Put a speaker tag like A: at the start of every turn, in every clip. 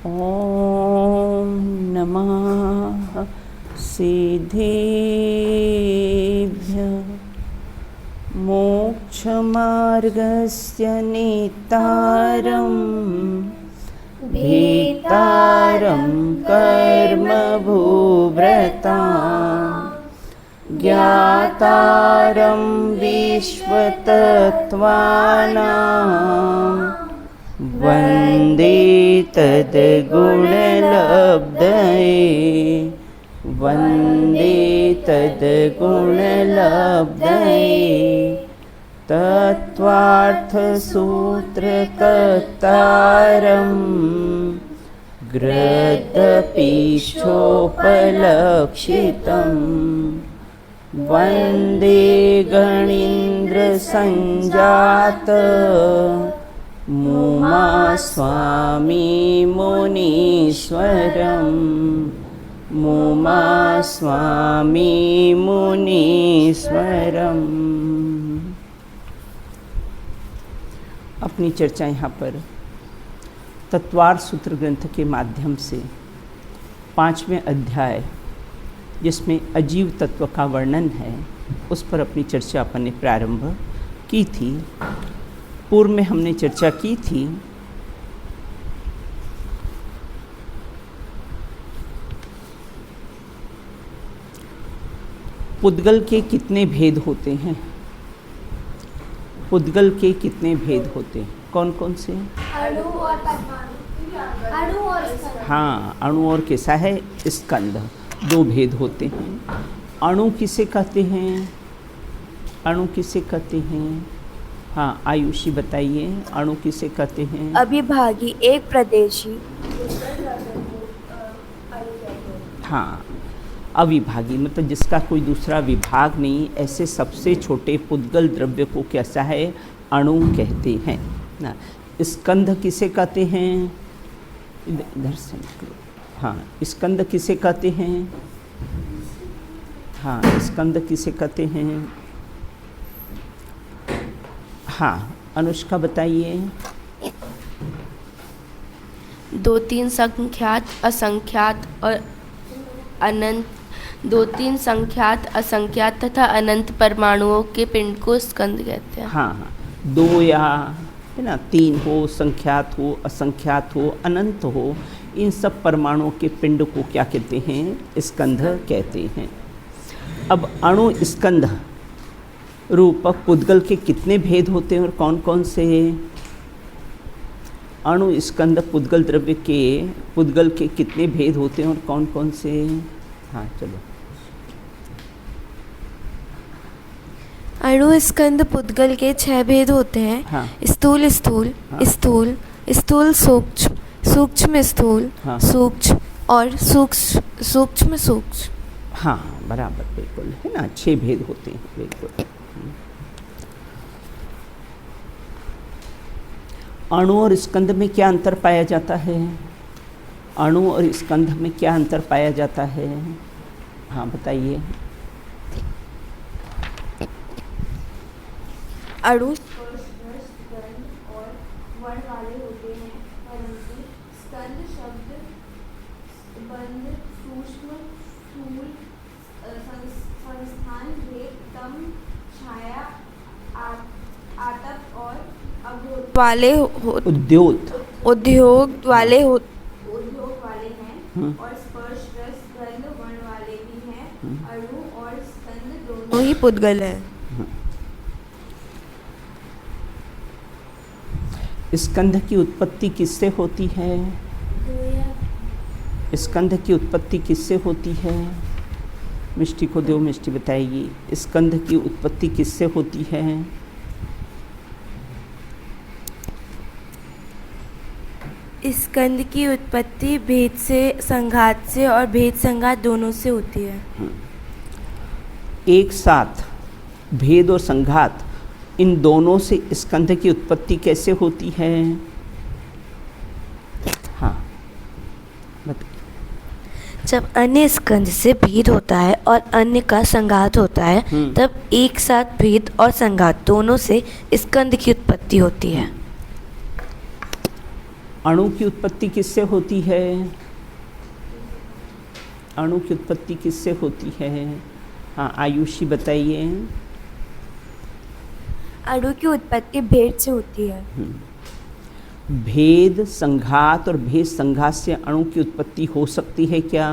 A: ॐ नमः सिद्धेभ्यः मोक्षमार्गस्य नेतारं भेतारं कर्मभूव्रता ज्ञातारं विश्वतत्त्वानां वन्दे तद्गुणलब्धये वन्दे तद्गुणलब्धये तत्त्वार्थसूत्रकर्तारं गृहीतपीठोपलक्षितं वन्दे गणीन्द्रसञ्जात मुमा स्वामी मुनीश्वरं मुमा स्वामी मुनीश्वरम। अपनी चर्चा यहाँ पर तत्वार्थ सूत्र ग्रंथ के माध्यम से 5वें अध्याय जिसमें अजीव तत्व का वर्णन है उस पर अपनी चर्चा अपन ने प्रारंभ की थी। पूर्व में हमने चर्चा की थी पुद्गल के कितने भेद होते हैं। पुद्गल के कितने भेद होते हैं, कौन कौन से?
B: अणु और परमाणु। अणु और स्कंद।
A: हाँ, अणु और कैसा है स्कंद, दो भेद होते हैं। अणु किसे कहते हैं? अणु किसे कहते हैं? हाँ आयुषी बताइए, अणु किसे कहते हैं?
B: अविभागी, एक प्रदेशी।
A: हाँ, अविभागी मतलब जिसका कोई दूसरा विभाग नहीं, ऐसे सबसे छोटे पुद्गल द्रव्य को कैसा है? अणु कहते हैं ना। स्कंध किसे कहते हैं? इधर से निकलो। हाँ, स्कंद किसे कहते हैं? हाँ, स्कंद किसे कहते हैं? हाँ, अनुष्का बताइए।
C: 2-3 संख्यात, असंख्यात और अनंत, 2-3 संख्यात, असंख्यात तथा अनंत परमाणुओं के पिंड को स्कंद कहते हैं।
A: हाँ हाँ, 2 या है ना, 3 हो, संख्यात हो, असंख्यात हो, अनंत हो, इन सब परमाणुओं के पिंड को क्या कहते हैं? स्कंध कहते हैं। अब अणु स्कंध रूपक पुद्गल के कितने भेद होते हैं और कौन कौन से? अणु स्कंद पुद्गल द्रव्य के पुद्गल के कितने भेद होते हैं और कौन कौन से? हाँ चलो।
D: अणु स्कंद पुद्गल के 6 भेद होते हैं।
A: हाँ।
D: स्थूल स्थूल,
A: हाँ।
D: स्थूल स्थूल, सूक्ष्म सूक्ष्म स्थूल,
A: हाँ।
D: सूक्ष्म और सूक्ष्म सूक्ष्म सूक्ष्म।
A: हाँ बराबर, बिल्कुल है ना, 6 भेद होते हैं, बिल्कुल। अणु और स्कंद में क्या अंतर पाया जाता है? अणु और स्कंद में क्या अंतर पाया जाता है? हाँ बताइए।
D: अणु
B: और वर्ण वाले होते हैं, परंतु स्कंद शब्द बंध, सूक्ष्म, स्थूल, संस्थान, भेद, तम, छाया, आतप और अबोध
D: वाले
A: उद्योग
D: उद्योग वाले
B: हैं और स्पर्श, रस, गंध, वर्ण वाले भी हैं। अणु और स्कंद दोनों
D: ही पुद्गल है।
A: स्कंध की उत्पत्ति किससे होती है? स्कंध की उत्पत्ति किससे होती है? मिष्टी को दो, मिष्टी बताएगी। स्कंध की उत्पत्ति किससे होती है?
D: स्कंद की उत्पत्ति भेद से, संघात से और भेद संघात दोनों से होती है।
A: एक साथ भेद और संघात, इन दोनों से स्कंध की उत्पत्ति कैसे होती है? हाँ बताइए।
D: जब अन्य स्कंध से भेद होता है और अन्य का संघात होता है, तब एक साथ भेद और संघात दोनों से स्कंद की उत्पत्ति होती है।
A: अणु की उत्पत्ति किससे होती है? अणु की उत्पत्ति किससे होती है? हाँ आयुषी बताइए।
D: अणु की उत्पत्ति भेद से होती है।
A: भेद संघात और भेद संघात से अणु की उत्पत्ति हो सकती है क्या?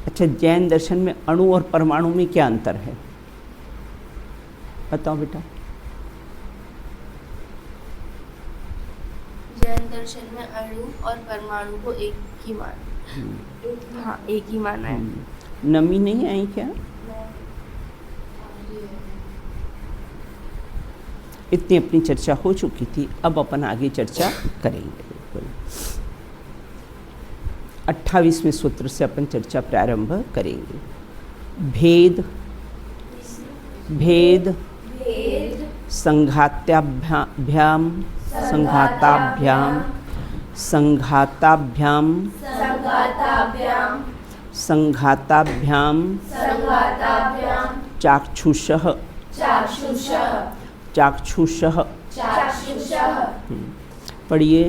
A: अच्छा, जैन दर्शन में अणु और परमाणु में क्या अंतर है? बताओ बेटा।
C: जैन दर्शन में अणु और परमाणु को एक ही माना है।
A: नमी नहीं आई क्या? इतनी अपनी चर्चा हो चुकी थी, अब अपन आगे चर्चा करेंगे। बिल्कुल 28वें सूत्र से अपन चर्चा प्रारंभ करेंगे। भेद भेद संघाताभ्याम संघाताभ्याम संघाताभ्याम संघाताभ्याम चाक्षुषः चाक्षुषः पढ़िए।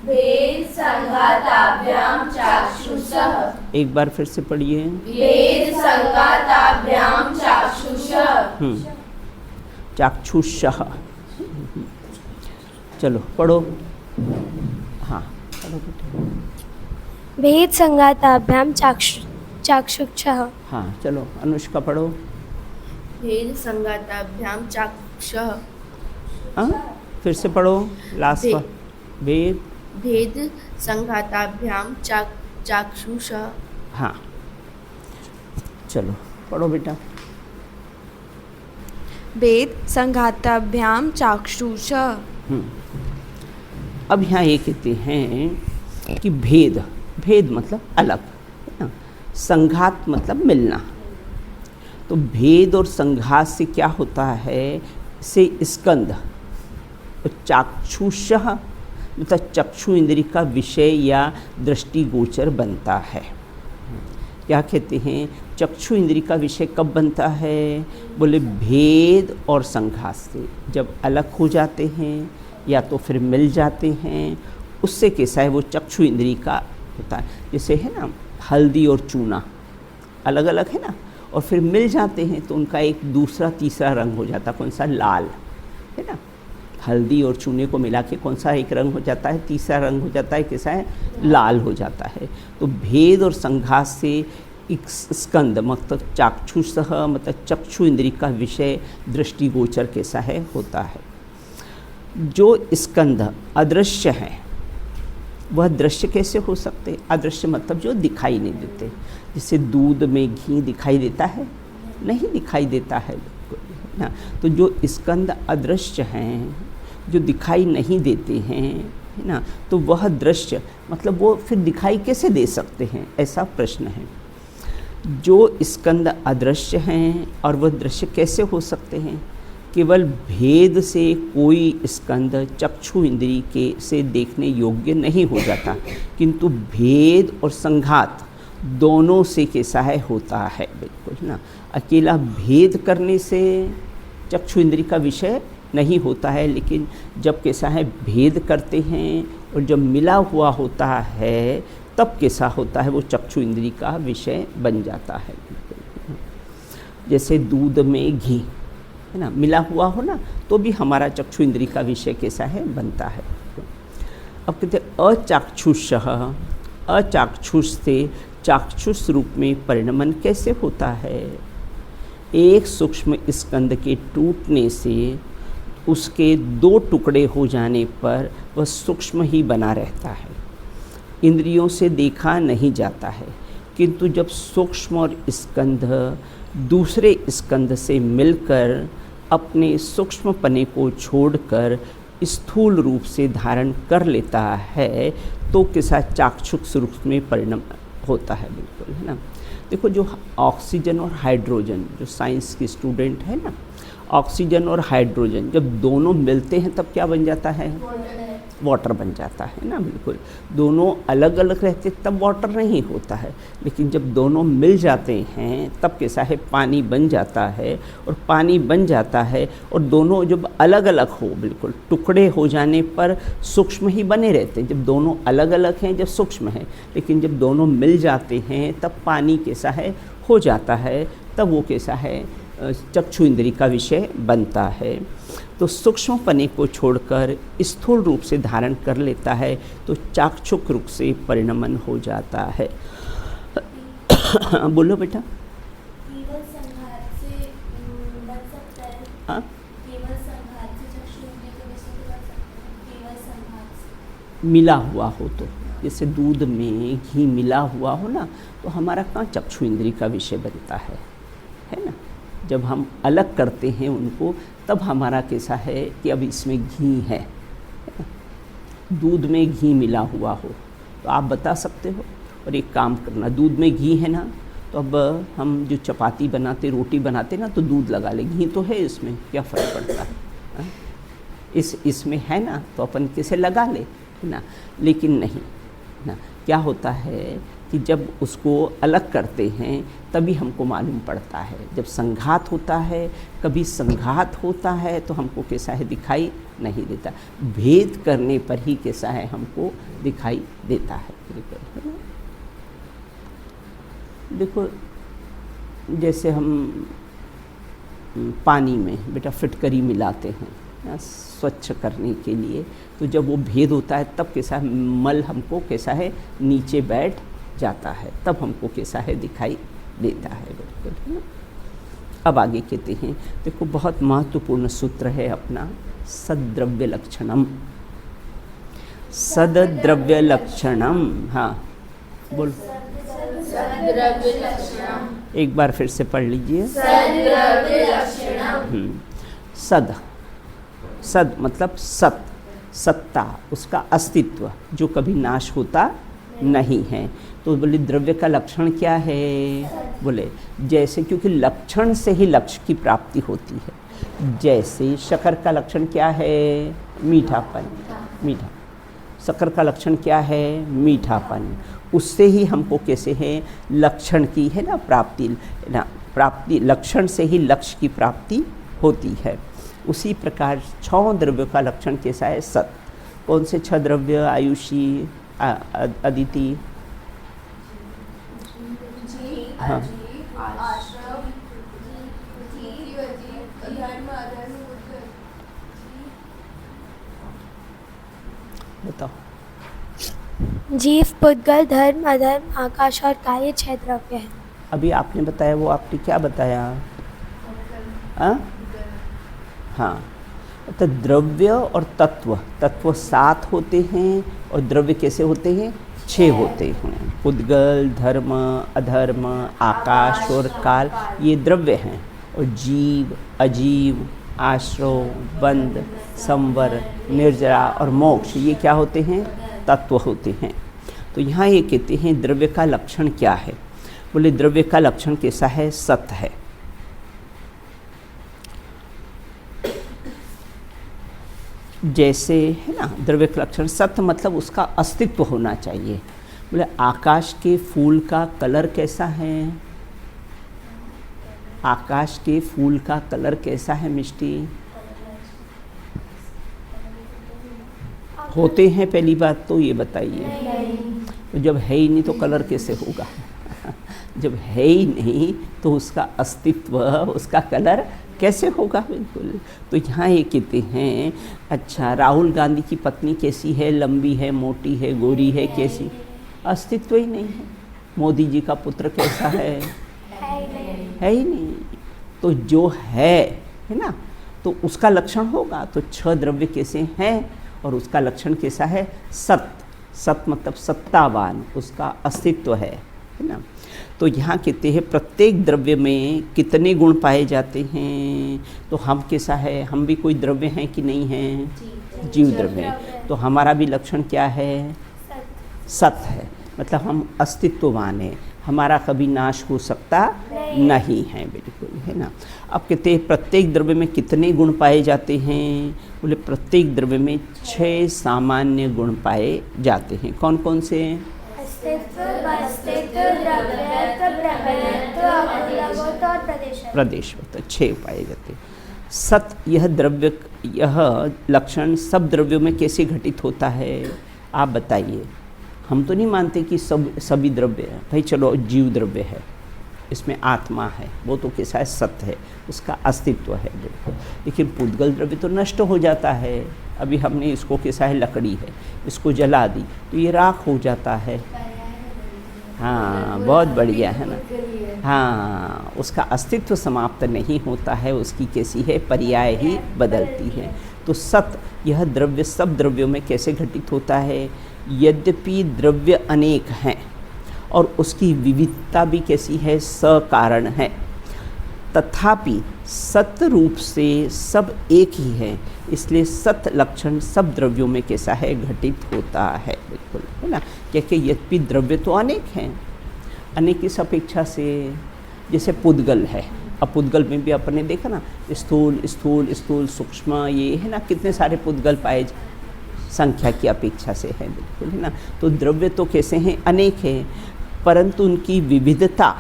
B: भेद संघाताभ्याम चाक्षुषः।
A: एक बार फिर से पढ़िए।
B: भेद संघाताभ्याम चाक्षुषः।
A: चाक्षुषः। चलो पढ़ो। हाँ पढ़ो बेटा।
D: भेद संघाताभ्याम चाक्षुषः।
A: हाँ चलो अनुष्का पढ़ो।
C: भेद संघाताभ्याम चाक्षुषः।
A: हाँ फिर से पढ़ो लास्ट पर। भेद
C: भेद संघाताभ्याम चाक्षुषः।
A: हाँ चलो पढ़ो बेटा।
E: भेद संघाताभ्याम चाक्षुषः।
A: अब यहाँ ये कहते हैं कि भेद भेद मतलब अलग है ना, संघात मतलब मिलना। तो भेद और संघात से क्या होता है? से स्कंद चाक्षुषः मतलब चक्षु इंद्रिय का विषय या दृष्टिगोचर बनता है। क्या कहते हैं? चक्षु इंद्रिय का विषय कब बनता है? बोले भेद और संघात से जब अलग हो जाते हैं या तो फिर मिल जाते हैं, उससे कैसा है वो चक्षु इंद्रिय का होता है। जैसे है ना हल्दी और चूना अलग अलग है ना, और फिर मिल जाते हैं तो उनका एक दूसरा तीसरा रंग हो जाता है। कौन सा? लाल है ना। हल्दी और चूने को मिला के कौन सा एक रंग हो जाता है? तीसरा रंग हो जाता है। कैसा है? लाल हो जाता है। तो भेद और संघात से एक स्कंद मतलब चाक्षुषः मतलब चक्षु इंद्रिय का विषय दृष्टिगोचर कैसा है? होता है। जो स्कंद अदृश्य है वह दृश्य कैसे हो सकते? अदृश्य मतलब जो दिखाई नहीं देते। जैसे दूध में घी दिखाई देता है? नहीं दिखाई देता है ना। तो जो स्कंद अदृश्य हैं, जो दिखाई नहीं देते हैं है ना, तो वह दृश्य मतलब वो फिर दिखाई कैसे दे सकते हैं? ऐसा प्रश्न है। जो स्कंद अदृश्य हैं और वह दृश्य कैसे हो सकते हैं? केवल भेद से कोई स्कंद चक्षु इंद्रिय के से देखने योग्य नहीं हो जाता, किंतु भेद और संघात दोनों से कैसा है? होता है। बिल्कुल ना। अकेला भेद करने से चक्षु इंद्रिय का विषय नहीं होता है, लेकिन जब कैसा है भेद करते हैं और जब मिला हुआ होता है तब कैसा होता है? वो चक्षु इंद्रिय का विषय बन जाता है। जैसे दूध में घी है ना, मिला हुआ हो ना तो भी हमारा चक्षु इंद्रिय का विषय कैसा है? बनता है। अब कहते अचाक्षुषः। अचाक्षुष से चाक्षुष रूप में परिणमन कैसे होता है? एक सूक्ष्म स्कंद के टूटने से उसके दो टुकड़े हो जाने पर वह सूक्ष्म ही बना रहता है, इंद्रियों से देखा नहीं जाता है। किंतु जब सूक्ष्म और स्कंद दूसरे स्कंद से मिलकर अपने सूक्ष्मपने को छोड़कर स्थूल रूप से धारण कर लेता है तो कैसा चाक्षुष रूप में परिणम होता है। बिल्कुल है ना। देखो जो ऑक्सीजन और हाइड्रोजन, जो साइंस के स्टूडेंट है ना, ऑक्सीजन और हाइड्रोजन जब दोनों मिलते हैं तब क्या बन जाता है? वाटर बन जाता है ना। बिल्कुल, दोनों अलग अलग रहते तब वाटर नहीं होता है, लेकिन जब दोनों मिल जाते हैं तब कैसा है? पानी बन जाता है। और पानी बन जाता है और दोनों जब अलग अलग हो, बिल्कुल टुकड़े हो जाने पर सूक्ष्म ही बने रहते हैं। जब दोनों अलग अलग हैं जब सूक्ष्म है, लेकिन जब दोनों मिल जाते हैं तब पानी कैसा है? हो जाता है। तब वो कैसा है? चक्षु इंद्रिय का विषय बनता है। तो सूक्ष्मपने को छोड़कर स्थूल रूप से धारण कर लेता है तो चाक्षुष रूप से परिणमन हो जाता है। बोलो बेटा।
D: केवल संघात से बन सकता है।
A: हाँ,
D: केवल संघात से चक्षु इंद्रिय का विषय बन सकता है। केवल संघात से
A: मिला हुआ हो तो, जैसे दूध में घी मिला हुआ हो ना, तो हमारा कहाँ चक्षु इंद्रिय का विषय बनता है ना। जब हम अलग करते हैं उनको तब हमारा कैसा है कि अब इसमें घी है। दूध में घी मिला हुआ हो तो आप बता सकते हो। और एक काम करना, दूध में घी है ना, तो अब हम जो चपाती बनाते, रोटी बनाते ना, तो दूध लगा ले, घी तो है इसमें, क्या फ़र्क पड़ता है? इसमें है ना, तो अपन कैसे लगा ले, है ना। लेकिन नहीं ना, क्या होता है कि जब उसको अलग करते हैं तभी हमको मालूम पड़ता है। जब संघात होता है, कभी संघात होता है तो हमको कैसा है? दिखाई नहीं देता। भेद करने पर ही कैसा है? हमको दिखाई देता है। देखो, जैसे हम पानी में बेटा फिटकरी मिलाते हैं ना, स्वच्छ करने के लिए, तो जब वो भेद होता है तब कैसा है? मल हमको कैसा है? नीचे बैठ जाता है, तब हमको कैसा है? दिखाई देता है। बिल्कुल, है ना। अब आगे कहते हैं, देखो बहुत महत्वपूर्ण सूत्र है अपना, सद्द्रव्य लक्षणम। सद्द्रव्य लक्षणम, हाँ बोल, एक बार फिर से पढ़ लीजिए। सद, सद मतलब सत, सत्ता, उसका अस्तित्व जो कभी नाश होता नहीं है। तो बोले द्रव्य का लक्षण क्या है? बोले जैसे, क्योंकि लक्षण से ही लक्ष्य की प्राप्ति होती है। जैसे शक्कर का लक्षण क्या है? मीठापन, मीठा। शक्कर का लक्षण क्या है? मीठापन। उससे ही हमको कैसे है? लक्षण की है ना प्राप्ति, ना प्राप्ति, लक्षण से ही लक्ष्य की प्राप्ति होती है। उसी प्रकार 6 द्रव्यों का लक्षण कैसा है? सत। कौन से 6 द्रव्य? आयुषी, अदिति, हाँ, बताओ।
F: जीव, पुद्गल, धर्म, अधर्म, आकाश और काल, ये 6 द्रव्य हैं।
A: अभी आपने बताया, वो आपने क्या बताया? हाँ, तो द्रव्य और तत्व, तत्व 7 होते हैं और द्रव्य कैसे होते हैं? 6 होते हैं। पुद्गल, धर्म, अधर्म, आकाश और काल, ये द्रव्य हैं। और जीव, अजीव, आश्रव, बंध, संवर, निर्जरा और मोक्ष, ये क्या होते हैं? तत्व होते हैं। तो यहाँ ये कहते हैं द्रव्य का लक्षण क्या है? बोले द्रव्य का लक्षण कैसा है? सत है। जैसे है ना, द्रव्य का लक्षण सत्य मतलब उसका अस्तित्व होना चाहिए। बोले आकाश के फूल का कलर कैसा है? आकाश के फूल का कलर कैसा है मिष्टी? होते हैं, पहली बात तो ये बताइए। तो जब है ही नहीं तो कलर कैसे होगा? जब है ही नहीं तो उसका अस्तित्व, उसका कलर कैसे होगा? बिल्कुल। तो यहाँ ये कहते हैं, अच्छा राहुल गांधी की पत्नी कैसी है? लंबी है, मोटी है, गोरी है, कैसी? अस्तित्व ही नहीं है। मोदी जी का पुत्र कैसा है? है ही नहीं। तो जो है ना, तो उसका लक्षण होगा। तो 6 द्रव्य कैसे हैं और उसका लक्षण कैसा है? सत। सत मतलब सत्तावान, उसका अस्तित्व है ना। तो यहाँ कहते हैं प्रत्येक द्रव्य में कितने गुण पाए जाते हैं? तो हम कैसा है? हम भी कोई द्रव्य हैं कि नहीं हैं? जीव द्रव्य। तो हमारा भी लक्षण क्या है? सत है। मतलब हम अस्तित्ववान हैं, हमारा कभी नाश हो सकता नहीं है, बिल्कुल, है ना। अब कहते हैं प्रत्येक द्रव्य में कितने गुण पाए जाते हैं? बोले प्रत्येक द्रव्य में 6 सामान्य गुण पाए जाते हैं। कौन कौन से?
F: अस्तित्व, अस्तित्व, द्रव्यत्व, प्रमेयत्व, अवयवत्व और प्रदेशत्व।
A: प्रदेशत्व 6 पाए जाते हैं। सत, यह लक्षण सब द्रव्यों में कैसे घटित होता है? आप बताइए। हम तो नहीं मानते कि सभी द्रव्य है भाई, चलो जीव द्रव्य है, इसमें आत्मा है, वो तो कैसा है? सत्य है, उसका अस्तित्व है, बिल्कुल। लेकिन पुद्गल द्रव्य तो नष्ट हो जाता है। अभी हमने इसको कैसा है? लकड़ी है, इसको जला दी तो ये राख हो जाता है। हाँ, बहुत बढ़िया है ना। हाँ, उसका अस्तित्व समाप्त नहीं होता है, उसकी कैसी है? पर्याय ही बदलती है। तो सत, यह द्रव्य सब द्रव्यों में कैसे घटित होता है? यद्यपि द्रव्य अनेक हैं और उसकी विविधता भी कैसी है? सकारण है, तथापि सत रूप से सब एक ही है, इसलिए सत लक्षण सब द्रव्यों में कैसा है? घटित होता है, बिल्कुल, है ना। क्योंकि यद्यपि द्रव्य तो अनेक हैं, अनेक इस अपेक्षा से जैसे पुद्गल है। अब पुद्गल में भी अपने देखा ना, स्थूल स्थूल स्थूल सूक्ष्म, ये है ना, कितने सारे पुद्गल पाए संख्या की अपेक्षा से है, बिल्कुल, है ना। तो द्रव्य तो कैसे हैं? अनेक हैं, परंतु उनकी विविधता,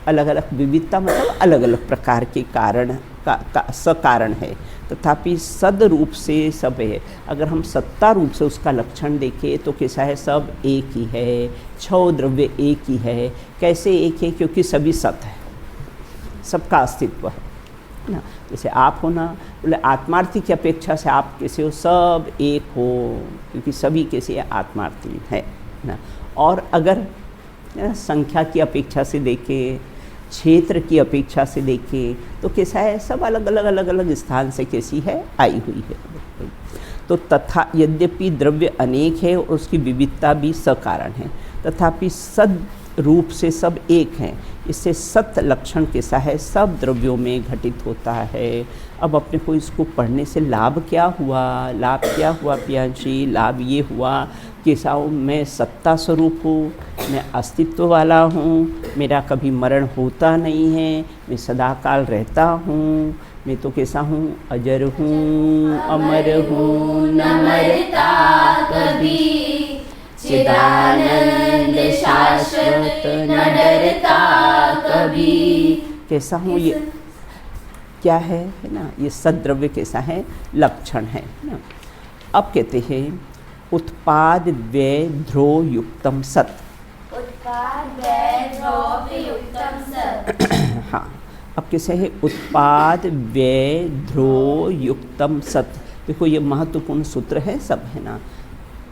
A: अलग अलग विविधता मतलब अलग अलग प्रकार के कारण का सकारण है, तथापि सद रूप से सब है। अगर हम सत्ता रूप से उसका लक्षण देखें तो कैसा है? सब एक ही है, 6 द्रव्य एक ही है। कैसे एक है? क्योंकि सभी सत है, सबका अस्तित्व है ना। जैसे आप हो ना, बोले आत्मार्थी की अपेक्षा से आप कैसे हो? सब एक हो, क्योंकि सभी कैसे आत्मार्थी है ना। और अगर संख्या की अपेक्षा से देखें, क्षेत्र की अपेक्षा से देखें तो कैसा है? सब अलग अलग स्थान से कैसी है? आई हुई है। तो तथा यद्यपि द्रव्य अनेक है, उसकी विविधता भी सकारण है, तथापि सद रूप से सब एक हैं, इससे सत लक्षण कैसा है? सब द्रव्यों में घटित होता है। अब अपने को इसको पढ़ने से लाभ क्या हुआ? लाभ क्या हुआ प्रियांशी? लाभ ये हुआ कि साहब मैं सत्ता स्वरूप हूँ, मैं अस्तित्व वाला हूँ, मेरा कभी मरण होता नहीं है, मैं सदाकाल रहता हूँ, मैं तो कैसा हूँ? अजर हूँ, अमर हूँ, न मरता कभी, चिदानंद शाश्वत, न डरता कभी। कैसा हूँ? ये क्या है ना, ये सद्द्रव्य कैसा है? लक्षण है ना। अब कहते हैं उत्पाद व्यय ध्रुव युक्तम सत।
C: उत्पाद व्यय ध्रुव युक्तम सत।
A: हाँ, अब कैसे है? उत्पाद व्यय ध्रुव युक्तम सत। देखो ये महत्वपूर्ण सूत्र है, सब है ना।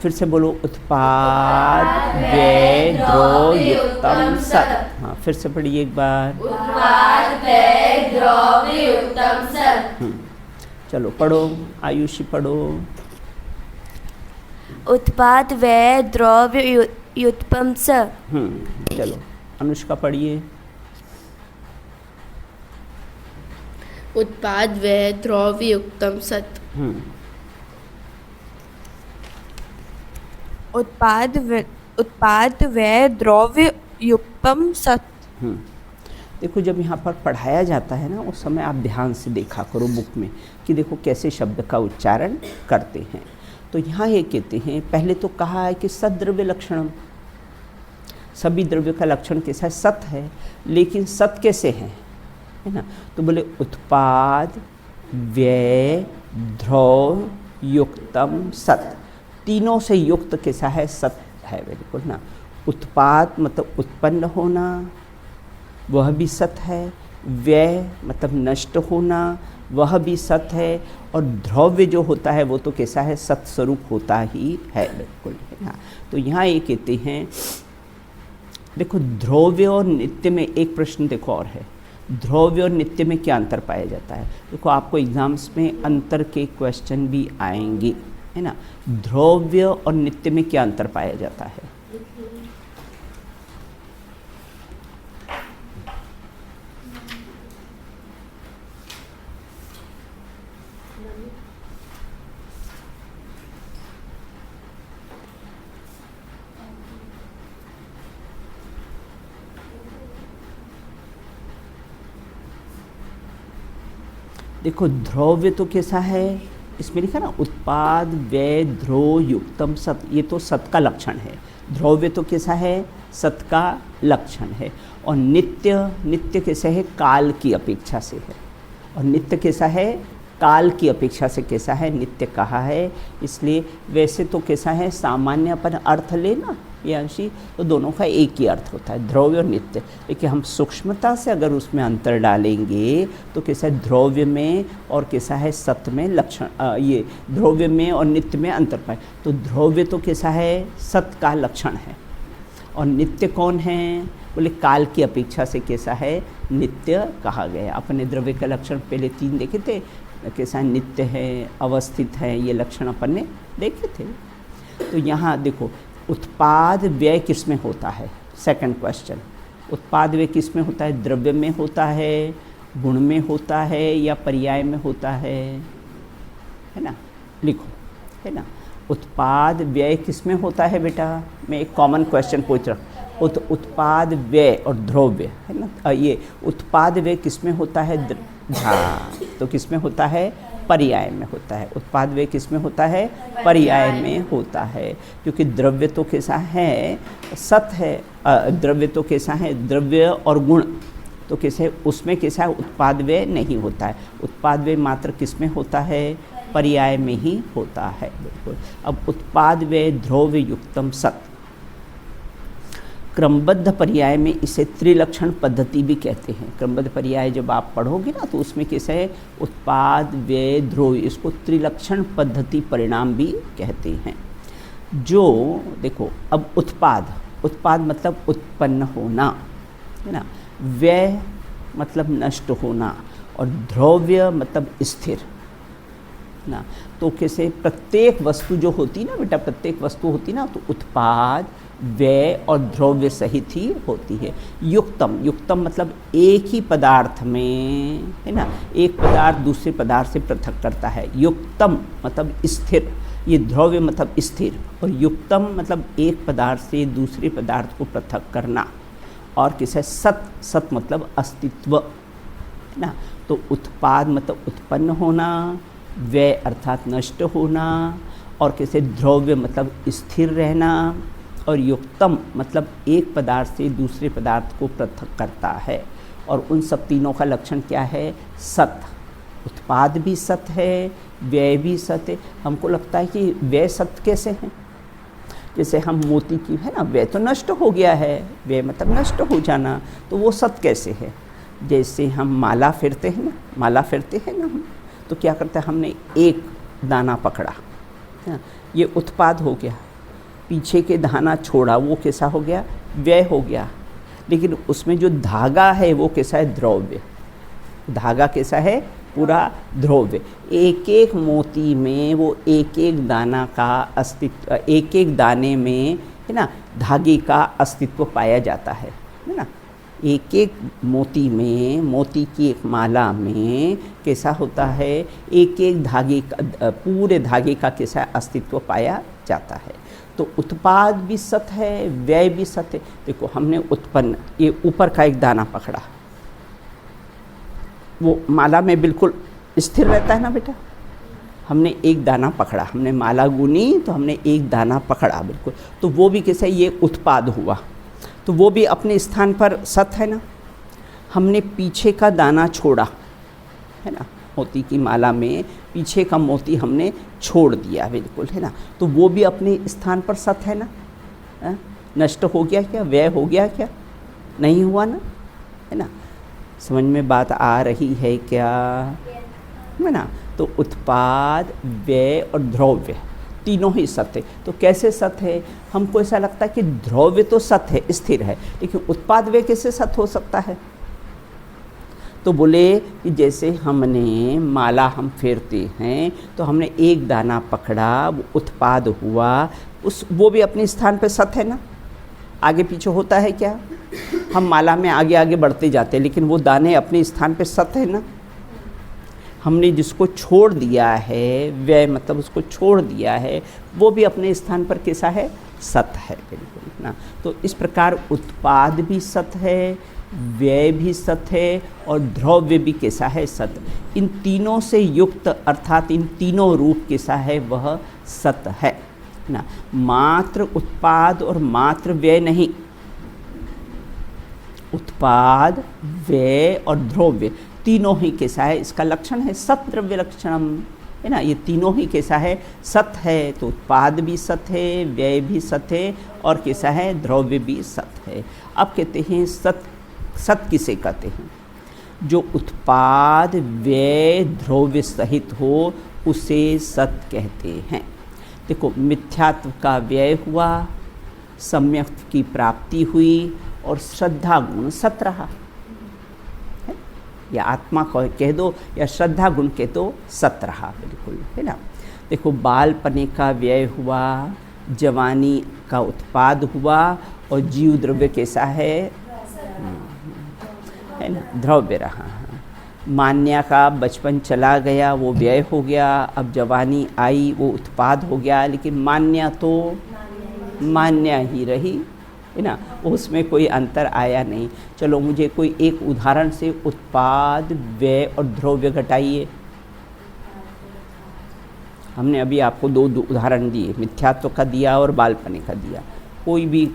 A: फिर से बोलो, उत्पाद व्यय ध्रुव युक्तम सत। हाँ, फिर से पढ़िए एक बार।
C: उत्पाद व्यय ध्रुव युक्तम सत।
A: चलो पढ़ो, आयुषी पढ़ो।
D: उत्पाद व्यय द्रव्य युत्पम स।
A: चलो अनुष्का पढ़िए।
C: उत्पाद व्यय द्रव्य युक्तम सत।
E: उत्पाद व्यय द्रव्य युक्तम सत।
A: देखो जब यहाँ पर पढ़ाया जाता है ना, उस समय आप ध्यान से देखा करो बुक में कि देखो कैसे शब्द का उच्चारण करते हैं। तो यहाँ ये कहते हैं, पहले तो कहा है कि सद्द्रव्य लक्षणम, सभी द्रव्य का लक्षण कैसा है? सत है, लेकिन सत कैसे है ना। तो बोले उत्पाद व्यय ध्रुव युक्तम सत, तीनों से युक्त कैसा है? सत है, बिल्कुल ना। उत्पाद मतलब उत्पन्न होना, वह भी सत है। व्यय मतलब नष्ट होना, वह भी सत है। और द्रव्य जो होता है वो तो कैसा है? सत स्वरूप होता ही है, बिल्कुल, है ना। तो यहाँ ये कहते हैं, देखो द्रव्य और नित्य में एक प्रश्न देखो और है, द्रव्य और नित्य में क्या अंतर पाया जाता है? देखो आपको एग्जाम्स में अंतर के क्वेश्चन भी आएंगे, है ना। द्रव्य और नित्य में क्या अंतर पाया जाता है? देखो द्रव्य तो कैसा है, इसमें लिखा ना उत्पाद व्यय ध्रुव युक्तम सत, ये तो सत का लक्षण है। द्रव्य तो कैसा है, सत का लक्षण है। और नित्य, नित्य कैसे है, काल की अपेक्षा से है। और नित्य कैसा है, काल की अपेक्षा से कैसा है, नित्य कहा है। इसलिए वैसे तो कैसा है, सामान्य अपन अर्थ लेना ये अंशी, तो दोनों का एक ही अर्थ होता है, द्रव्य और नित्य। लेकिन हम सूक्ष्मता से अगर उसमें अंतर डालेंगे तो कैसा है, द्रव्य में और कैसा है, सत में लक्षण, ये द्रव्य में और नित्य में अंतर पाए। तो द्रव्य तो कैसा है, सत का लक्षण है। और नित्य कौन है, बोले काल की अपेक्षा से कैसा है, नित्य कहा गया। अपने द्रव्य का लक्षण पहले 3 देखे थे, कैसा है, नित्य है, अवस्थित है, ये लक्षण अपन ने देखे थे। तो यहाँ देखो उत्पाद व्यय किस में होता है, सेकंड क्वेश्चन, उत्पाद व्यय किस में होता है, द्रव्य में होता है, गुण में होता है या पर्याय में होता है ना, लिखो, है ना। उत्पाद व्यय किस में होता है बेटा, मैं एक कॉमन क्वेश्चन पूछ रहा हूँ। उत्पाद व्यय और द्रव्य, है ना, ये उत्पाद व्यय किस में होता है, हाँ, तो किस में होता है, पर्याय में होता है। उत्पाद व्यय किस में होता है, पर्याय में होता है। क्योंकि द्रव्य तो कैसा है, सत है, द्रव्य तो कैसा है, द्रव्य और गुण तो कैसे, उसमें कैसा है, उत्पाद व्यय नहीं होता है। उत्पाद व्यय मात्र किस में होता है, पर्याय में ही होता है, बिल्कुल। अब उत्पाद व्यय द्रव्य युक्तम सत, क्रमबद्ध पर्याय में इसे त्रिलक्षण पद्धति भी कहते हैं। क्रमबद्ध पर्याय जब आप पढ़ोगे ना तो उसमें कैसे है, उत्पाद व्यय ध्रुव, इसको त्रिलक्षण पद्धति परिणाम भी कहते हैं। जो देखो अब उत्पाद, उत्पाद मतलब उत्पन्न होना, है ना, व्यय मतलब नष्ट होना, और द्रव्य मतलब स्थिर ना। तो कैसे प्रत्येक वस्तु जो होती ना बेटा, प्रत्येक वस्तु होती ना, तो उत्पाद व्यय और द्रव्य सहित ही होती है। युक्तम, युक्तम मतलब एक ही पदार्थ में, है ना, एक पदार्थ दूसरे पदार्थ से पृथक करता है। युक्तम मतलब स्थिर, ये द्रव्य मतलब स्थिर, और युक्तम मतलब एक पदार्थ से दूसरे पदार्थ को पृथक करना। और किसे सत, सत मतलब अस्तित्व, है ना। तो उत्पाद मतलब उत्पन्न होना, व्यय अर्थात नष्ट होना, और किसे द्रव्य मतलब स्थिर रहना, और युक्तम मतलब एक पदार्थ से दूसरे पदार्थ को पृथक करता है। और उन सब तीनों का लक्षण क्या है, सत। उत्पाद भी सत है, व्यय भी सत है। हमको लगता है कि व्यय सत कैसे हैं, जैसे हम मोती की, है ना, व्यय तो नष्ट हो गया है, व्यय मतलब नष्ट हो जाना, तो वो सत कैसे है। जैसे हम माला फेरते हैं ना, माला फेरते हैं ना हम, तो क्या करते हैं, हमने एक दाना पकड़ा, है ना, ये उत्पाद हो गया। पीछे के दाना छोड़ा, वो कैसा हो गया, व्यय हो गया। लेकिन उसमें जो धागा है वो कैसा है, द्रव्य। धागा कैसा है, पूरा द्रव्य। एक एक मोती में वो एक एक दाना का अस्तित्व, एक एक दाने में, है ना, धागे का अस्तित्व पाया जाता है ना। एक एक मोती में, मोती की एक माला में कैसा होता है, एक एक धागे का, पूरे धागे का कैसा अस्तित्व पाया जाता है। तो उत्पाद भी सत है, व्यय भी सत है। देखो हमने उत्पन्न, ये ऊपर का एक दाना पकड़ा, वो माला में बिल्कुल स्थिर रहता है ना बेटा। हमने एक दाना पकड़ा, हमने माला गुनी तो हमने एक दाना पकड़ा बिल्कुल, तो वो भी कैसे, ये उत्पाद हुआ, तो वो भी अपने स्थान पर सत है ना। हमने पीछे का दाना छोड़ा, है ना, मोती की माला में पीछे का मोती हमने छोड़ दिया बिल्कुल, है ना, तो वो भी अपने स्थान पर सत है ना। नष्ट हो गया क्या, व्यय हो गया क्या, नहीं हुआ ना, है ना। समझ में बात आ रही है क्या, है ना। तो उत्पाद, व्यय और द्रव्य तीनों ही सत है। तो कैसे सत है, हमको ऐसा लगता है कि द्रव्य तो सत है, स्थिर है, लेकिन उत्पाद व्यय कैसे सत हो सकता है। तो बोले कि जैसे हमने माला हम फेरते हैं तो हमने एक दाना पकड़ा, वो उत्पाद हुआ, उस वो भी अपने स्थान पे सत है ना। आगे पीछे होता है क्या, हम माला में आगे आगे बढ़ते जाते हैं, लेकिन वो दाने अपने स्थान पे सत है ना। हमने जिसको छोड़ दिया है, व्यय मतलब उसको छोड़ दिया है, वो भी अपने स्थान पर कैसा है, सत है बिल्कुल ना। तो इस प्रकार उत्पाद भी सत है, व्यय भी सत है और द्रव्य भी कैसा है, सत। इन तीनों से युक्त अर्थात इन तीनों रूप कैसा है, वह सत है ना। मात्र उत्पाद और मात्र व्यय नहीं, उत्पाद, व्यय और द्रव्य तीनों ही कैसा है, इसका लक्षण है सत द्रव्य लक्षणम, है ना। ये तीनों ही कैसा है, सत है। तो उत्पाद भी सत है, व्यय भी सत है और कैसा है, द्रव्य भी सत है। अब कहते हैं सत, सत किसे कहते हैं, जो उत्पाद, व्यय, द्रव्य सहित हो उसे सत कहते हैं। देखो, मिथ्यात्व का व्यय हुआ, सम्यक की प्राप्ति हुई और श्रद्धा गुण सत रहा, है? या आत्मा को कह दो या श्रद्धा गुण कह दो, सत रहा, बिल्कुल, है ना। देखो, बालपने का व्यय हुआ, जवानी का उत्पाद हुआ और जीव द्रव्य कैसा है ना, द्रव्य रहा। मान्या का बचपन चला गया, वो व्यय हो गया, अब जवानी आई, वो उत्पाद हो गया, लेकिन मान्या तो मान्या ही रही, है ना, उसमें कोई अंतर आया नहीं। चलो मुझे कोई एक उदाहरण से उत्पाद, व्यय और द्रव्य घटाइए। हमने अभी आपको दो उदाहरण दिए, मिथ्यात्व का दिया और बालपने का दिया। कोई भी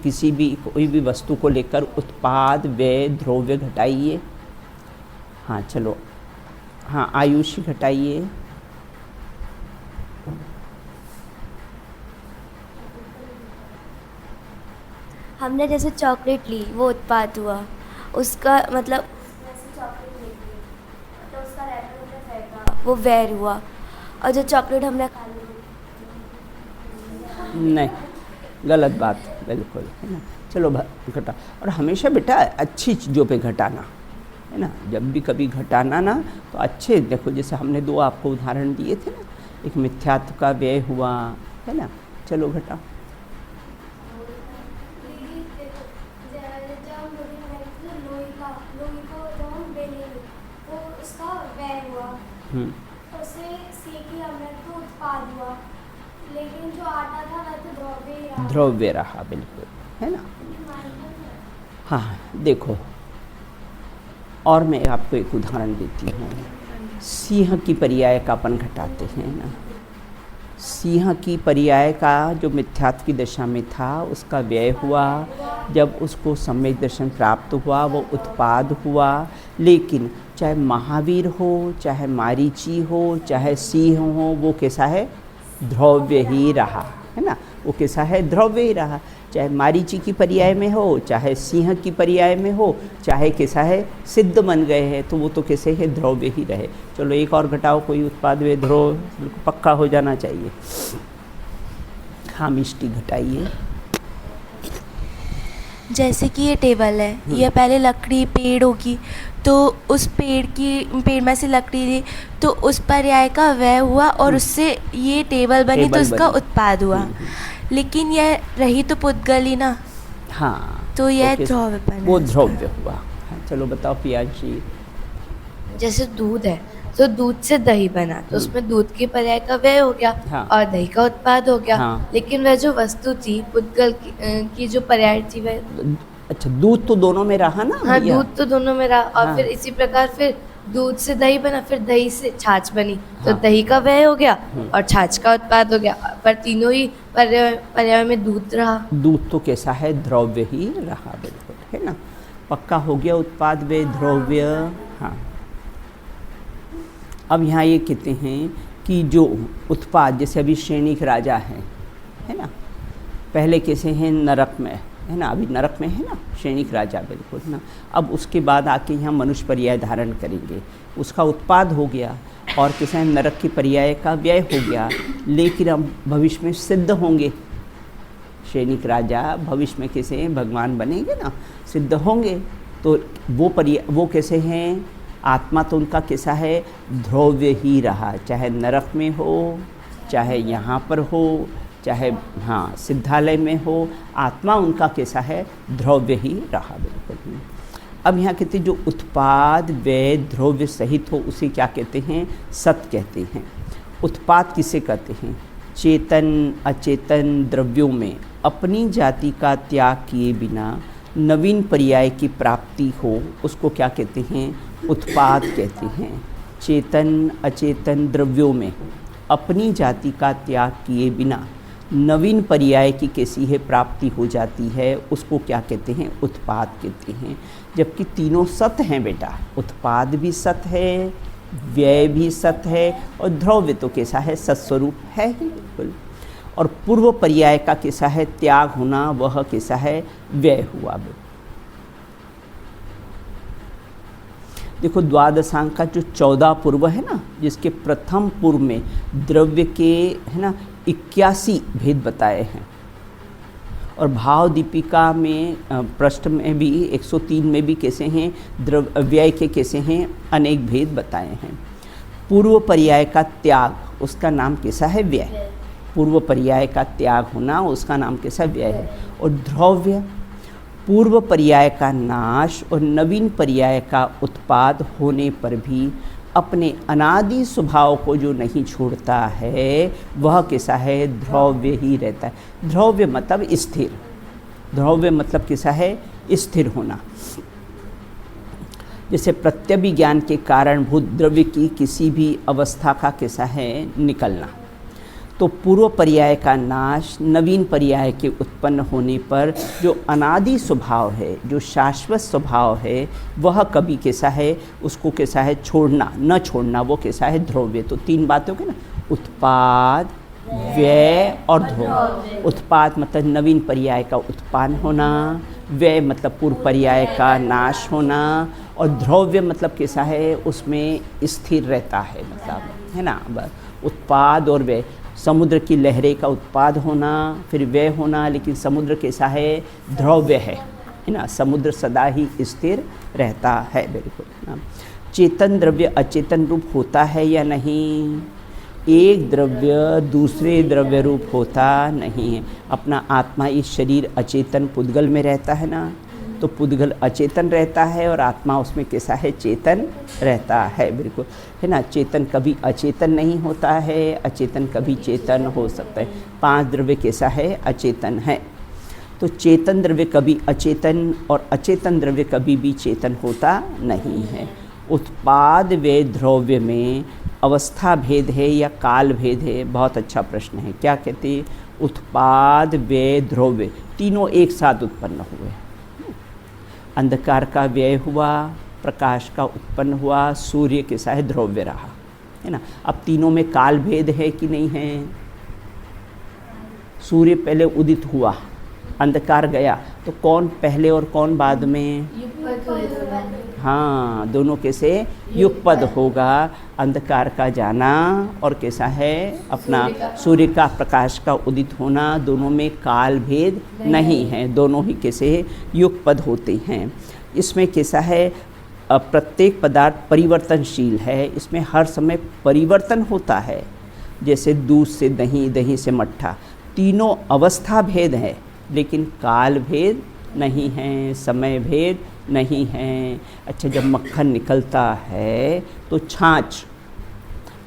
A: कोई भी वस्तु को लेकर उत्पाद, व्यय, द्रव्य घटाइए। हाँ चलो, हाँ आयुष घटाइए।
F: हमने जैसे चॉकलेट ली, वो उत्पाद हुआ, उसका मतलब तो उसका रैपर हमने फेंका, वो वैर हुआ। और जो चॉकलेट हमने खा ली,
A: नहीं, गलत बात, बिल्कुल, है ना। चलो घटा, और हमेशा बेटा अच्छी चीज़ों पे घटाना, है ना। जब भी कभी घटाना ना तो अच्छे, देखो जैसे हमने दो आपको उदाहरण दिए थे ना, एक मिथ्यात्व का व्यय हुआ, है ना। चलो घटाओ।
F: लेकिन जो आटा था वह तो द्रव्य ही रहा।
A: द्रव्य रहा, बिल्कुल, है ना। हाँ देखो, और मैं आपको एक उदाहरण देती हूँ। सिंह की पर्याय का अपन घटाते हैं ना। सिंह की पर्याय का जो मिथ्यात्व की दशा में था उसका व्यय हुआ, जब उसको सम्यक दर्शन प्राप्त हुआ वो उत्पाद हुआ। लेकिन चाहे महावीर हो, चाहे मारीची हो, चाहे सिंह हो, वो कैसा है, द्रव्य ही रहा, है ना। वो कैसा है, द्रव्य ही रहा। चाहे मारीची की पर्याय में हो, चाहे सिंह की पर्याय में हो, चाहे कैसा है, सिद्ध बन गए हैं, तो वो तो कैसे है, द्रव्य ही रहे। चलो एक और घटाओ, कोई उत्पाद वे द्रव्य बिल्कुल पक्का हो जाना चाहिए। हाँ मिष्टी घटाइए।
D: जैसे कि ये टेबल है, ये पहले लकड़ी पेड़ होगी, तो उस पेड़ में से लकड़ी ली, तो उस पर्याय का व्यय हुआ और उससे ये टेबल बनी, तो उसका उत्पाद हुआ। लेकिन यह रही तो पुद्गली ना,
A: हाँ,
D: तो यह द्रव्य बना,
A: वो द्रव्य हुआ। हाँ, चलो बताओ पियाजी।
C: जैसे दूध है तो दूध से दही बना, तो उसमें दूध के पर्याय का व्यय हो गया,
A: हाँ।
C: और दही का उत्पाद हो गया।
A: हाँ।
C: लेकिन वह जो वस्तु थी पुद्गल की जो पर्याय थी वह,
A: अच्छा दूध तो दोनों में रहा ना।
C: हाँ
A: भैया?
C: दूध तो दोनों में रहा। और
A: हाँ।
C: फिर इसी प्रकार फिर दूध से दही बना, फिर दही से छाछ बनी, तो
A: हाँ।
C: दही का व्यय हो गया और छाछ का उत्पाद हो गया। पर तीनों ही पर्याय में दूध रहा।
A: दूध तो कैसा है, द्रव्य ही रहा, बिल्कुल, है ना। पक्का हो गया, उत्पाद वे द्रव्य। हाँ, अब यहाँ ये कहते हैं कि जो उत्पाद, जैसे अभी श्रेणिक राजा है ना, पहले कैसे हैं, नरक में, है ना, अभी नरक में है ना श्रेणिक राजा, बिल्कुल ना। अब उसके बाद आके यहाँ मनुष्य पर्याय धारण करेंगे, उसका उत्पाद हो गया और कैसे नरक की पर्याय का व्यय हो गया। लेकिन अब भविष्य में सिद्ध होंगे, श्रेणिक राजा भविष्य में कैसे भगवान बनेंगे ना, सिद्ध होंगे, तो वो कैसे हैं, आत्मा तो उनका कैसा है, द्रव्य ही रहा, चाहे नरक में हो, चाहे यहाँ पर हो, चाहे हाँ सिद्धालय में हो, आत्मा उनका कैसा है, द्रव्य ही रहा, बिल्कुल। अब यहाँ कहते हैं जो उत्पाद व्यय द्रव्य सहित हो उसे क्या कहते हैं, सत कहते हैं। उत्पाद किसे कहते हैं, चेतन अचेतन द्रव्यों में अपनी जाति का त्याग किए बिना नवीन पर्याय की प्राप्ति हो उसको क्या कहते हैं? उत्पाद कहते हैं। चेतन अचेतन द्रव्यों में अपनी जाति का त्याग किए बिना नवीन पर्याय की कैसी है प्राप्ति हो जाती है, उसको क्या कहते हैं? उत्पाद कहते हैं। जबकि तीनों सत हैं बेटा, उत्पाद भी सत है, व्यय भी सत है, और द्रव्य तो कैसा है? सत्स्वरूप है ही बिल्कुल। और पूर्व पर्याय का कैसा है? त्याग होना, वह कैसा है? व्यय हुआ। देखो द्वादशांक का जो 14 पूर्व है ना, जिसके प्रथम पूर्व में द्रव्य के है ना 81 भेद बताए हैं, और भाव दीपिका में पृष्ठ में भी 103 में भी कैसे हैं? व्यय के कैसे हैं? अनेक भेद बताए हैं। पूर्व पर्याय का त्याग, उसका नाम कैसा है? व्यय। पूर्व पर्याय का त्याग होना, उसका नाम कैसा? व्यय है। और द्रव्य, पूर्व पर्याय का नाश और नवीन पर्याय का उत्पाद होने पर भी अपने अनादि स्वभाव को जो नहीं छोड़ता है, वह कैसा है? द्रव्य ही रहता है। द्रव्य मतलब स्थिर, द्रव्य मतलब कैसा है? स्थिर होना। जैसे प्रत्यभिज्ञान के कारणभूत द्रव्य की किसी भी अवस्था का कैसा है? निकलना। तो पूर्व पर्याय का नाश, नवीन पर्याय के उत्पन्न होने पर जो अनादि स्वभाव है, जो शाश्वत स्वभाव है, वह कभी कैसा है? उसको कैसा है? छोड़ना, न छोड़ना, वो कैसा है? द्रव्य। तो 3 बातें हो गई ना, उत्पाद, व्यय और द्रव्य। उत्पाद मतलब नवीन पर्याय का उत्पन्न होना, व्यय मतलब पूर्व पर्याय का नाश होना, और द्रव्य मतलब कैसा है? उसमें स्थिर रहता है, मतलब है ना। उत्पाद और व्यय, समुद्र की लहरें का उत्पाद होना, फिर व्यय होना, लेकिन समुद्र कैसा है? द्रव्य है ना। समुद्र सदा ही स्थिर रहता है, बिल्कुल ना। चेतन द्रव्य अचेतन रूप होता है या नहीं? एक द्रव्य दूसरे द्रव्य रूप होता नहीं है। अपना आत्मा इस शरीर अचेतन पुद्गल में रहता है ना, तो पुद्गल अचेतन रहता है और आत्मा उसमें कैसा है? चेतन रहता है, बिल्कुल है ना। चेतन कभी अचेतन नहीं होता है, अचेतन कभी चेतन हो सकता है। 5 द्रव्य कैसा है? अचेतन है। तो चेतन द्रव्य कभी अचेतन और अचेतन द्रव्य कभी भी चेतन होता नहीं है। उत्पाद व द्रव्य में अवस्था भेद है या काल भेद है? बहुत अच्छा प्रश्न है। क्या कहते हैं? उत्पाद व द्रव्य तीनों एक साथ उत्पन्न हुए। अंधकार का व्यय हुआ, प्रकाश का उत्पन्न हुआ, सूर्य कैसा है? द्रव्य रहा, है ना। अब तीनों में काल भेद है कि नहीं है? सूर्य पहले उदित हुआ, अंधकार गया, तो कौन पहले और कौन बाद में? हाँ, दोनों कैसे? युगपद होगा। अंधकार का जाना और कैसा है? अपना सूर्य का प्रकाश का उदित होना, दोनों में काल भेद नहीं है, दोनों ही कैसे युगपद होते हैं। इसमें कैसा है? प्रत्येक पदार्थ परिवर्तनशील है, इसमें हर समय परिवर्तन होता है। जैसे दूध से दही, दही से मट्ठा, तीनों अवस्था भेद है, लेकिन काल भेद नहीं है, समय भेद नहीं है। अच्छा, जब मक्खन निकलता है तो छाछ,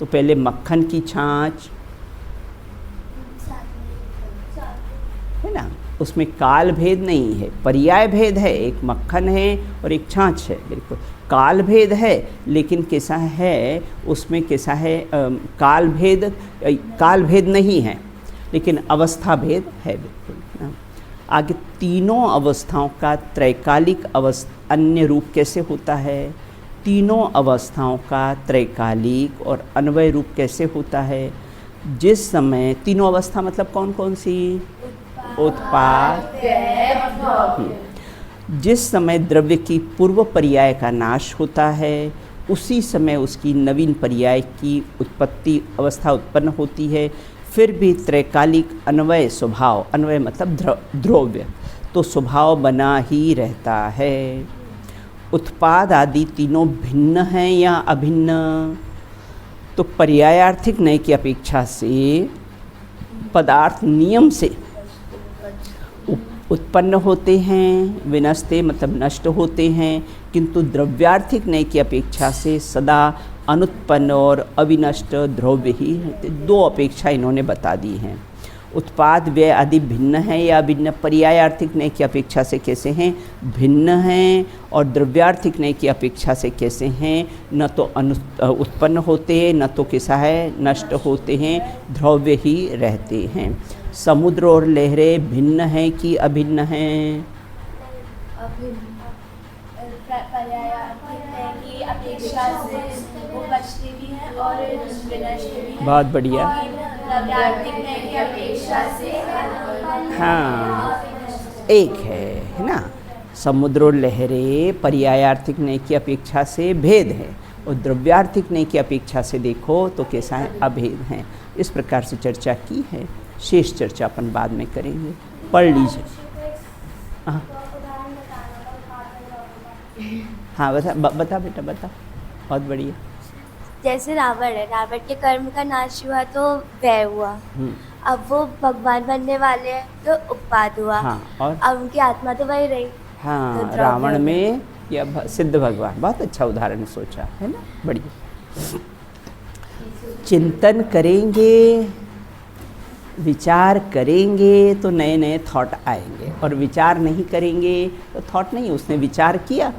A: तो पहले मक्खन की छाछ है ना, उसमें काल भेद नहीं है, पर्याय भेद है। एक मक्खन है और एक छाछ है, बिल्कुल काल भेद है, लेकिन कैसा है? उसमें कैसा है? काल भेद नहीं है, लेकिन अवस्था भेद है, बिल्कुल ना। आगे तीनों अवस्थाओं का त्रैकालिक अन्य रूप कैसे होता है? तीनों अवस्थाओं का त्रैकालिक और अन्वय रूप कैसे होता है? जिस समय तीनों अवस्था मतलब कौन कौन सी? उत्पाद। जिस समय द्रव्य की पूर्व पर्याय का नाश होता है, उसी समय उसकी नवीन पर्याय की उत्पत्ति अवस्था उत्पन्न होती है। फिर भी त्रैकालिक अन्वय स्वभाव, अन्वय मतलब द्रव्य, तो स्वभाव बना ही रहता है। उत्पाद आदि तीनों भिन्न हैं या अभिन्न? तो पर्यायार्थिक नय की अपेक्षा से पदार्थ नियम से उत्पन्न होते हैं, विनष्टे मतलब नष्ट होते हैं, किंतु द्रव्यार्थिक नय की अपेक्षा से सदा अनुत्पन्न और अविनष्ट द्रव्य ही होते। 2 अपेक्षा इन्होंने बता दी हैं। उत्पाद व्यय आदि भिन्न हैं या भिन्न पर्यायार्थिक न्याय की अपेक्षा से कैसे हैं? भिन्न हैं। और द्रव्यार्थिक न्याय की अपेक्षा से कैसे हैं? न तो उत्पन्न होते हैं, न तो कैसा है नष्ट होते हैं, द्रव्य ही रहते हैं। समुद्र और लहरें भिन्न हैं कि अभिन्न हैं?
D: की अपेक्षा से वो बचते भी हैं और विनष्ट भी हैं।
A: बहुत बढ़िया।
D: द्रव्यार्थिक न्याय की अपेक्षा से
A: हाँ, एक है ना। समुद्र और लहरें पर्यायार्थिक न्याय की अपेक्षा से भेद है और द्रव्यार्थिक न्याय की अपेक्षा से देखो तो कैसा है? अभेद हैं। इस प्रकार से चर्चा की है। शेष चर्चा अपन बाद में करेंगे। पढ़ लीजिए। हाँ बता बेटा बता। बहुत बढ़िया।
D: जैसे रावण है, रावण के कर्म का नाश हुआ तो व्यय हुआ। अब वो भगवान बनने वाले हैं तो उत्पाद हुआ।
A: हाँ, और
D: अब उनकी आत्मा तो वही रही।
A: हाँ,
D: तो
A: रावण में या सिद्ध भगवान। बहुत अच्छा उदाहरण सोचा है ना, बढ़िया। चिंतन करेंगे, विचार करेंगे तो नए नए थॉट आएंगे, और विचार नहीं करेंगे तो थॉट नहीं, उसने विचार किया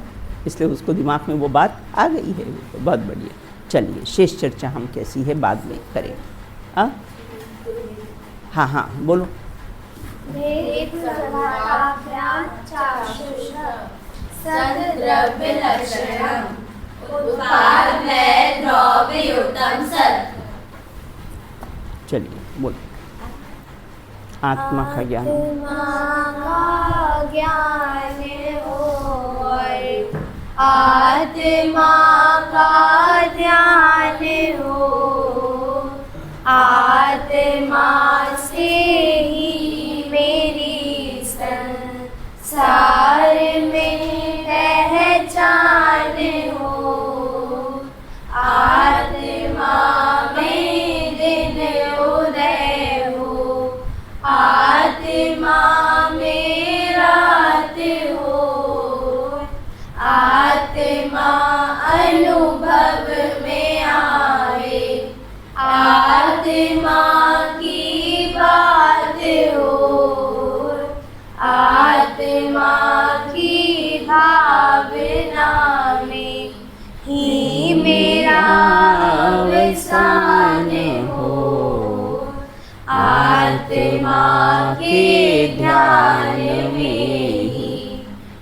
A: इसलिए उसको दिमाग में वो बात आ गई है। बहुत बढ़िया। चलिए शेष चर्चा हम कैसी है बाद में करें। हाँ हाँ बोलो। चलिए बोलो। आत्मा का ज्ञान
B: आत्मा का ध्यान हो, आत्मा से ही मेरी संसार में पहचान हो, आत्मा में दिन उदय हो, आत्मा में रात हो, आत्मा अनुभव में आए, आत्मा की बात हो, आत्मा की भावना में ही मेरा अवसान हो, आत्मा के ध्यान में ही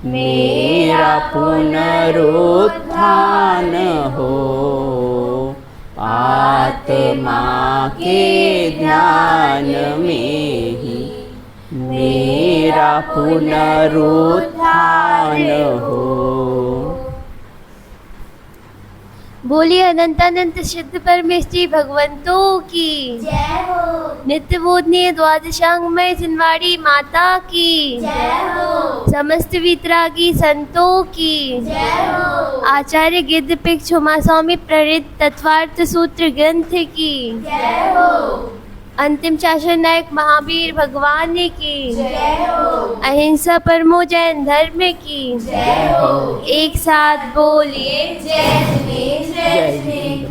B: मेरा पुनरुत्थान हो, आत्मा के ध्यान में ही मेरा पुनरुत्थान हो।
F: बोलिए अनंतानंत सिद्ध परमेश्वरी भगवंतों की
B: जय हो,
F: नित्य बोधनीय द्वादशांगमय सिनवाड़ी माता की
B: जय हो,
F: समस्त वितरागी संतों की
B: जय हो,
F: आचार्य गिद्ध पिक स्वामी प्रणीत तत्वार्थ सूत्र ग्रंथ की
B: जय हो,
F: अंतिम शासन नायक महावीर भगवान की
B: जय हो,
F: अहिंसा परमो जैन धर्म की
B: जय हो।
F: एक साथ बोलिए
B: जय जिनेंद्र, जय जिनेंद्र।